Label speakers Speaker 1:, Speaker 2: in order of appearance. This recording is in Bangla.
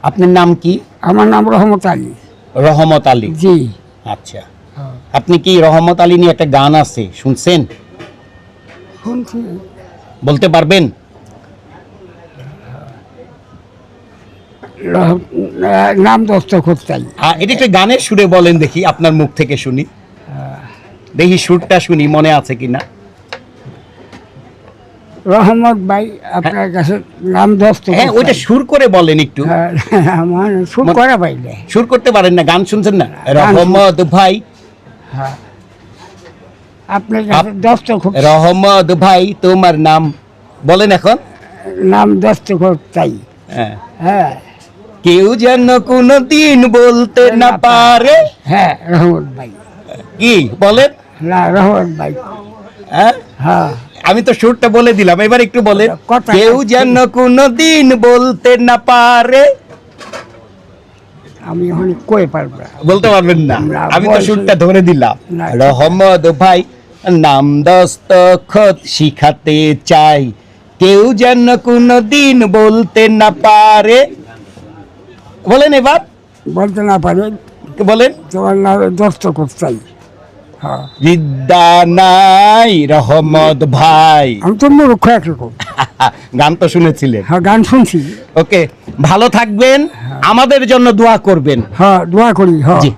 Speaker 1: আপনার নাম কি?
Speaker 2: আমার নাম রহমত আলী।
Speaker 1: রহমত আলী।
Speaker 2: জি।
Speaker 1: আচ্ছা, আপনি কি রহমত আলী নিয়ে একটা গান আছে শুনছেন?
Speaker 2: শুনছি।
Speaker 1: বলতে পারবেন?
Speaker 2: নাম দস্তখত চাই।
Speaker 1: এটা একটা গানের সুরে বলেন দেখি, আপনার মুখ থেকে শুনি, দেখি সুরটা শুনি মনে আছে কিনা।
Speaker 2: রহমত ভাই আপনার কাছে নাম দস্তখত।
Speaker 1: হ্যাঁ, ওইটা সুর করে বলেন একটু।
Speaker 2: আমার সুর করা পাইলে।
Speaker 1: সুর করতে পারেন না? গান শুনছেন না? রহমত ভাই,
Speaker 2: হ্যাঁ, আপনার কাছে দস্তখত।
Speaker 1: রহমত ভাই তোমার নাম বলেন এখন।
Speaker 2: নাম দস্তখত চাই।
Speaker 1: হ্যাঁ,
Speaker 2: হ্যাঁ
Speaker 1: কেউ যেন কোনো দিন বলতে না পারে।
Speaker 2: হ্যাঁ, রহমত ভাই।
Speaker 1: কি বলেন?
Speaker 2: না, রহমত ভাই।
Speaker 1: হ্যাঁ,
Speaker 2: হ্যাঁ,
Speaker 1: আমি তো সুরটা বলে দিলাম, এবার একটু বলেন।
Speaker 2: কথা।
Speaker 1: কেউ যেন কোনো দিন বলতে না পারে।
Speaker 2: আমি এখন কই পারবো না।
Speaker 1: বলতে পারবেন না?
Speaker 2: না,
Speaker 1: আমি তো
Speaker 2: বয়স-
Speaker 1: সুরটা ধরে দিলাম।
Speaker 2: না,
Speaker 1: রহমত ভাই নাম দস্তখত শিখাতে চাই, কেউ যেন কোনো দিন বলতে না পারে। বলেন এবার,
Speaker 2: বলতে না পারে।
Speaker 1: বলেন।
Speaker 2: তোমার নামে দস্তখত চাই। হ্যাঁ,
Speaker 1: বিদ্যা নাই রহমত ভাই।
Speaker 2: আমি তো মূর্খ একরকম।
Speaker 1: গান তো শুনেছিলেন।
Speaker 2: হ্যাঁ, গান শুনছি।
Speaker 1: ওকে, ভালো থাকবেন, আমাদের জন্য দোয়া করবেন।
Speaker 2: হ্যাঁ, দোয়া করি। হ্যাঁ।
Speaker 1: জি।